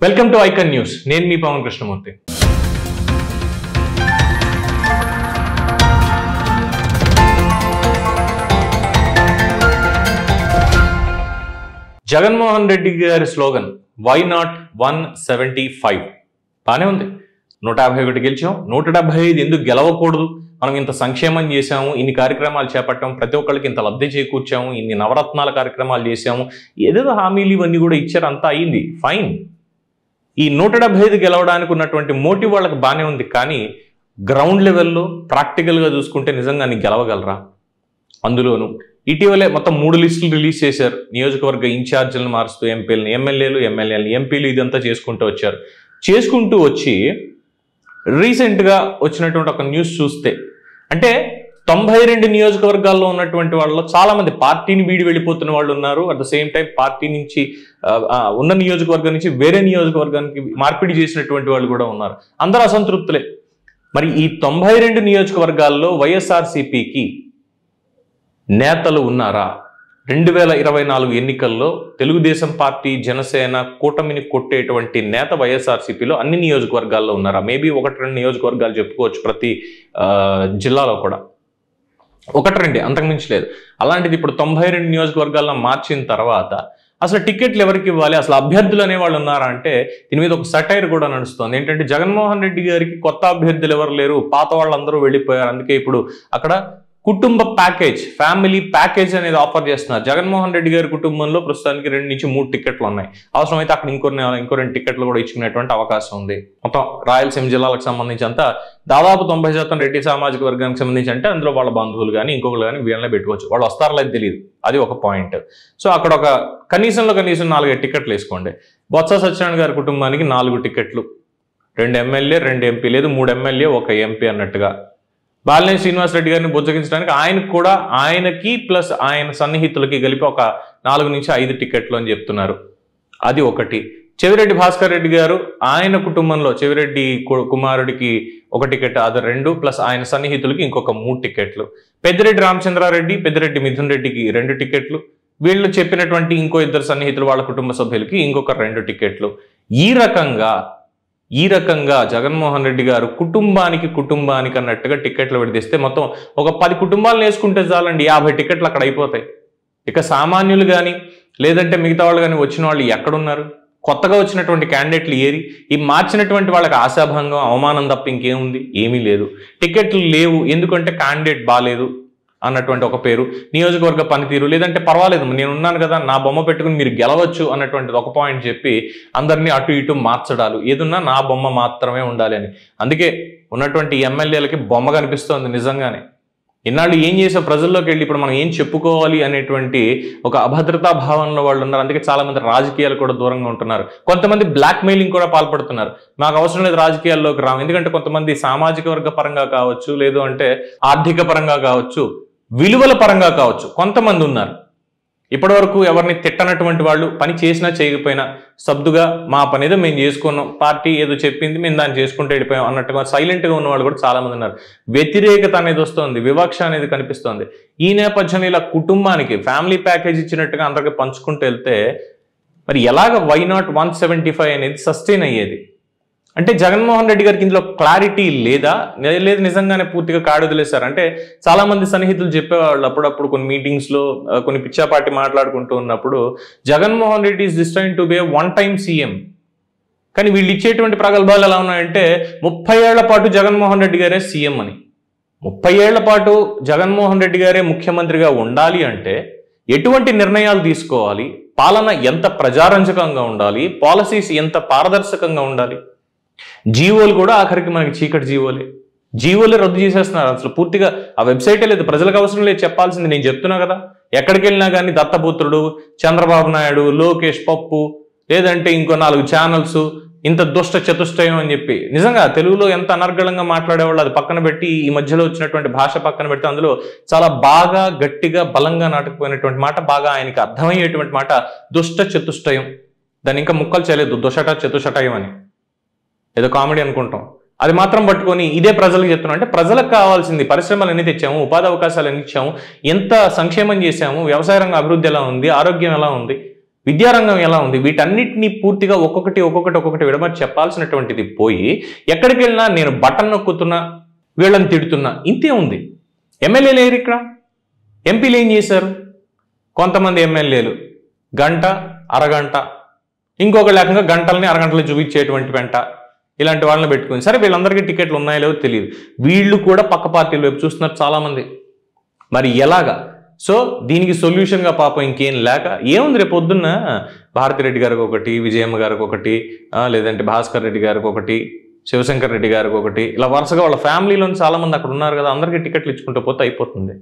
Welcome to icon news. నేను మీ పవన్ కృష్ణమూర్తి. జగన్మోహన్ రెడ్డి గారి slogan why not 175 బానే ఉంది. 151 గెలిచాం, 175 ఎందుకు గెలవకూడదు? మనం ఇంత సంక్షేమం చేశాము, ఇన్ని కార్యక్రమాలు చేపట్టాం, ప్రతి ఒక్కరికి ఇంత లబ్ధి చేకూర్చాము, ఇన్ని నవరత్నాల కార్యక్రమాలు చేశాము, ఏదేదో హామీలు ఇవన్నీ కూడా ఇచ్చారు, అంతా అయింది, ఫైన్. ఈ 175 గెలవడానికి ఉన్నటువంటి మోటివ్ వాళ్ళకి బాగానే ఉంది. కానీ గ్రౌండ్ లెవెల్లో ప్రాక్టికల్గా చూసుకుంటే నిజంగా నీ గెలవగలరా? అందులోనూ ఇటీవలే మొత్తం 3 లిస్టులు రిలీజ్ చేశారు. నియోజకవర్గ ఇన్ఛార్జీలను మారుస్తూ ఎంపీలను, ఎమ్మెల్యేలు, ఎంపీలు ఇదంతా చేసుకుంటూ వచ్చి రీసెంట్గా వచ్చినటువంటి ఒక న్యూస్ చూస్తే, అంటే 92 నియోజకవర్గాల్లో ఉన్నటువంటి వాళ్ళలో చాలామంది పార్టీని వీడి వెళ్ళిపోతున్న వాళ్ళు ఉన్నారు. At the same time party నుంచి ఉన్న నియోజకవర్గం నుంచి వేరే నియోజకవర్గానికి మార్పిడి చేసినటువంటి వాళ్ళు కూడా ఉన్నారు. అందరూ అసంతృప్తులే. మరి ఈ 92 నియోజకవర్గాల్లో వైఎస్ఆర్సీపీకి నేతలు ఉన్నారా? 2024 ఎన్నికల్లో తెలుగుదేశం పార్టీ, జనసేన కూటమిని కొట్టేటువంటి నేత వైఎస్ఆర్సీపీలో అన్ని నియోజకవర్గాల్లో ఉన్నారా? మేబీ 1-2 నియోజకవర్గాలు చెప్పుకోవచ్చు ప్రతి జిల్లాలో కూడా, 1-2 అంతకుమించి లేదు. అలాంటిది ఇప్పుడు 92 నియోజకవర్గాల్లో మార్చిన తర్వాత అసలు టికెట్లు ఎవరికి ఇవ్వాలి, అసలు అభ్యర్థులు అనేవాళ్ళు ఉన్నారా అంటే దీని మీద ఒక సటైర్ కూడా నడుస్తుంది. ఏంటంటే జగన్మోహన్ రెడ్డి గారికి కొత్త అభ్యర్థులు ఎవరు లేరు, పాత వాళ్ళందరూ వెళ్ళిపోయారు, అందుకే ఇప్పుడు అక్కడ కుటుంబ ప్యాకేజ్, ఫ్యామిలీ ప్యాకేజ్ అనేది ఆఫర్ చేస్తున్నారు. జగన్మోహన్ రెడ్డి గారి కుటుంబంలో ప్రస్తుతానికి 2 నుంచి 3 టికెట్లు ఉన్నాయి. అవసరమైతే అక్కడ ఇంకో 2 టికెట్లు కూడా ఇచ్చుకునేటువంటి అవకాశం ఉంది. మొత్తం రాయలసీమ జిల్లాలకు సంబంధించి అంతా దాదాపు 90% రెడ్డి సామాజిక వర్గానికి సంబంధించి అంటే అందులో వాళ్ళ బంధువులు కానీ ఇంకొకరు కానీ వీళ్ళనే పెట్టుకోవచ్చు. వాళ్ళు వస్తారో లేదు తెలియదు, అది ఒక పాయింట్. సో అక్కడ ఒక కనీసం 4 టికెట్లు వేసుకోండి. బొత్స సత్యనారాయణ గారి కుటుంబానికి 4 టికెట్లు, 2 ఎమ్మెల్యే 2 ఎంపీ, లేదు 3 ఎమ్మెల్యే 1 ఎంపీ అన్నట్టుగా. బాలినేని శ్రీనివాసరెడ్డి గారిని బుజ్జగించడానికి ఆయనకు కూడా, ఆయనకి ప్లస్ ఆయన సన్నిహితులకి కలిపి ఒక 4 నుంచి 5 టికెట్లు అని చెప్తున్నారు. అది ఒకటి. చెవిరెడ్డి భాస్కర్ రెడ్డి గారు, ఆయన కుటుంబంలో చెవిరెడ్డి కుమారుడికి 1 టికెట్, అది 2 ప్లస్ ఆయన సన్నిహితులకి ఇంకొక 3 టికెట్లు. పెద్దిరెడ్డి రామచంద్రారెడ్డి, పెద్దిరెడ్డి మిథున్ రెడ్డికి 2 టికెట్లు. వీళ్ళు చెప్పినటువంటి ఇంకో 2 సన్నిహితులు వాళ్ళ కుటుంబ సభ్యులకి ఇంకొక 2 టికెట్లు. ఈ రకంగా జగన్మోహన్ రెడ్డి గారు కుటుంబానికి అన్నట్టుగా టికెట్లు విడదీస్తే మొత్తం ఒక 10 కుటుంబాలను వేసుకుంటే చాలండి, 50 టికెట్లు అక్కడ అయిపోతాయి. ఇక సామాన్యులు కానీ లేదంటే మిగతా వాళ్ళు కానీ వచ్చిన వాళ్ళు ఎక్కడున్నారు? కొత్తగా వచ్చినటువంటి క్యాండిడేట్లు ఏరి? ఈ మార్చినటువంటి వాళ్ళకి ఆశాభంగం, అవమానం తప్ప ఇంకేముంది? ఏమీ లేదు. టికెట్లు లేవు ఎందుకంటే క్యాండిడేట్ బాగాలేదు అన్నటువంటి ఒక పేరు, నియోజకవర్గ పనితీరు, లేదంటే పర్వాలేదు నేను ఉన్నాను కదా నా బొమ్మ పెట్టుకుని మీరు గెలవచ్చు అన్నటువంటిది ఒక పాయింట్ చెప్పి అందరినీ అటు ఇటు మార్చడాలు, ఏదున్నా నా బొమ్మ మాత్రమే ఉండాలి అని. అందుకే ఉన్నటువంటి ఎమ్మెల్యేలకి బొమ్మ కనిపిస్తోంది నిజంగానే. ఇన్నాళ్ళు ఏం చేసే ప్రజల్లోకి వెళ్ళి ఇప్పుడు మనం ఏం చెప్పుకోవాలి అనేటువంటి ఒక అభద్రతా భావనలో వాళ్ళు ఉన్నారు. అందుకే చాలా మంది రాజకీయాలు కూడా దూరంగా ఉంటున్నారు. కొంతమంది బ్లాక్ మెయిలింగ్ కూడా పాల్పడుతున్నారు. మాకు అవసరం లేదు రాజకీయాల్లోకి రాము, ఎందుకంటే కొంతమంది సామాజిక వర్గ పరంగా కావచ్చు, లేదు అంటే ఆర్థిక పరంగా కావచ్చు, విలువల పరంగా కావచ్చు, కొంతమంది ఉన్నారు. ఇప్పటివరకు ఎవరిని తిట్టనటువంటి వాళ్ళు, పని చేసినా చేయకపోయినా సబ్దుగా మా పని ఏదో మేము చేసుకున్నాం, పార్టీ ఏదో చెప్పింది మేము దాన్ని చేసుకుంటూ వెళ్ళిపోయాం అన్నట్టుగా సైలెంట్గా ఉన్న వాళ్ళు కూడా చాలా మంది ఉన్నారు. వ్యతిరేకత అనేది వస్తుంది, వివక్ష అనేది కనిపిస్తుంది. ఈ నేపథ్యంలో ఇలా కుటుంబానికి ఫ్యామిలీ ప్యాకేజ్ ఇచ్చినట్టుగా అందరికీ పంచుకుంటూ వెళ్తే మరి ఎలాగ వై నాట్ 175 అనేది సస్టైన్ అయ్యేది? అంటే జగన్మోహన్ రెడ్డి గారికి ఇందులో క్లారిటీ లేదా, లేదు నిజంగానే పూర్తిగా కాడు వదిలేశారు? అంటే చాలా మంది సన్నిహితులు చెప్పేవాళ్ళు అప్పుడప్పుడు కొన్ని మీటింగ్స్లో కొన్ని పిచ్చాపాటి మాట్లాడుకుంటూ ఉన్నప్పుడు, Jaganmohan Reddy is destined to be A 1-time CM. కానీ వీళ్ళు ఇచ్చేటువంటి ప్రగల్భాలు ఎలా ఉన్నాయంటే 30 ఏళ్ల పాటు జగన్మోహన్ రెడ్డి గారే సీఎం అని. 30 ఏళ్ల పాటు జగన్మోహన్ రెడ్డి గారే ముఖ్యమంత్రిగా ఉండాలి అంటే ఎటువంటి నిర్ణయాలు తీసుకోవాలి, పాలన ఎంత ప్రజారంజకంగా ఉండాలి, పాలసీస్ ఎంత పారదర్శకంగా ఉండాలి. జీవోలు కూడా ఆఖరికి మనకి చీకటి జీవోలే రద్దు చేసేస్తున్నారు. అసలు పూర్తిగా ఆ వెబ్సైటే లేదు, ప్రజలకు అవసరం లేదు చెప్పాల్సింది. నేను చెప్తున్నా కదా, ఎక్కడికి వెళ్ళినా కానీ దత్తపుత్రుడు, చంద్రబాబు నాయుడు, లోకేష్ పప్పు, లేదంటే ఇంకో 4 ఛానల్స్, ఇంత దుష్ట చతుష్టయం అని చెప్పి. నిజంగా తెలుగులో ఎంత అనర్గళంగా మాట్లాడేవాళ్ళు అది పక్కన పెట్టి, ఈ మధ్యలో వచ్చినటువంటి భాష పక్కన పెట్టి అందులో చాలా బాగా గట్టిగా బలంగా నాటుకుపోయినటువంటి మాట, బాగా ఆయనకి అర్థమయ్యేటువంటి మాట దుష్ట చతుష్టయం. దాన్ని ఇంకా ముక్కలు చేయలేదు, దుషట చతుష్టయం అని. ఏదో కామెడీ అనుకుంటాం, అది మాత్రం పట్టుకొని ఇదే ప్రజలకు చెప్తున్నాం. అంటే ప్రజలకు కావాల్సింది పరిశ్రమలు ఎన్ని తెచ్చాము, ఉపాధి అవకాశాలు ఎన్ని ఇచ్చాము, ఎంత సంక్షేమం చేశాము, వ్యవసాయ రంగ అభివృద్ధి ఎలా ఉంది, ఆరోగ్యం ఎలా ఉంది, విద్యారంగం ఎలా ఉంది? వీటన్నిటినీ పూర్తిగా ఒక్కొక్కటి విడమర్చి చెప్పాల్సినటువంటిది పోయి ఎక్కడికి వెళ్ళినా నేను బటన్ నొక్కుతున్నా, వీళ్ళని తిడుతున్నా, ఇంతే ఉంది. ఎమ్మెల్యేలు లేరు ఇక్కడ. ఎంపీలు ఏం చేశారు? కొంతమంది ఎమ్మెల్యేలు గంట అరగంట, ఇంకొక లేకంగా గంటల్ని అరగంటలు చూపించేటువంటి వెంట ఇలాంటి వాళ్ళని పెట్టుకుని, సరే వీళ్ళందరికీ టికెట్లు ఉన్నాయో లేవో తెలియదు, వీళ్ళు కూడా పక్క పార్టీల వైపు చూస్తున్నారు చాలామంది. మరి ఎలాగా? సో దీనికి సొల్యూషన్గా పాపం ఇంకేం లేక ఏముంది, రేపు పొద్దున్న భారతిరెడ్డి గారికి ఒకటి, విజయమ్మ గారికి ఒకటి, లేదంటే భాస్కర్ రెడ్డి గారికి ఒకటి, శివశంకర్ రెడ్డి గారికి ఒకటి, ఇలా వరుసగా వాళ్ళ ఫ్యామిలీలోని చాలామంది అక్కడ ఉన్నారు కదా, అందరికీ టికెట్లు ఇచ్చుకుంటూ పోతే అయిపోతుంది.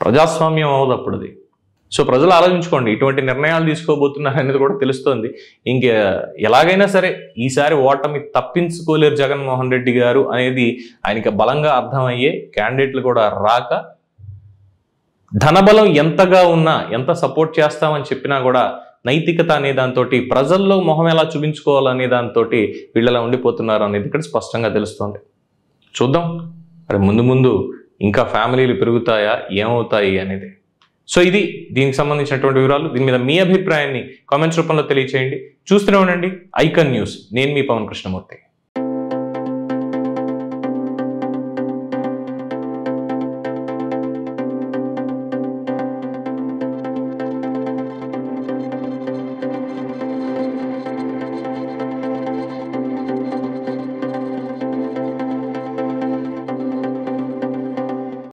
ప్రజాస్వామ్యం అవ్వదు అప్పుడు అది. సో ప్రజలు ఆలోచించుకోండి, ఇటువంటి నిర్ణయాలు తీసుకోబోతున్నారు అనేది కూడా తెలుస్తోంది. ఇంక ఎలాగైనా సరే ఈసారి ఓటమి తప్పించుకోలేరు జగన్మోహన్ రెడ్డి గారు అనేది ఆయనకి బలంగా అర్థమయ్యే, క్యాండిడేట్లు కూడా రాక, ధనబలం ఎంతగా ఉన్నా, ఎంత సపోర్ట్ చేస్తామని చెప్పినా కూడా నైతికత అనే దాంతో, ప్రజల్లో మొహం ఎలా చూపించుకోవాలనే దాంతో వీళ్ళలా ఉండిపోతున్నారు అనేది ఇక్కడ స్పష్టంగా తెలుస్తోంది. చూద్దాం మరి ముందు ఇంకా ఫ్యామిలీలు పెరుగుతాయా, ఏమవుతాయి అనేది. సో ఇది దీనికి సంబంధించినటువంటి వివరాలు. దీని మీద మీ అభిప్రాయాన్ని కామెంట్స్ రూపంలో తెలియచేయండి. చూస్తూనే ఉండండి ఐకాన్ న్యూస్. నేను మీ పవన్ కృష్ణమూర్తి.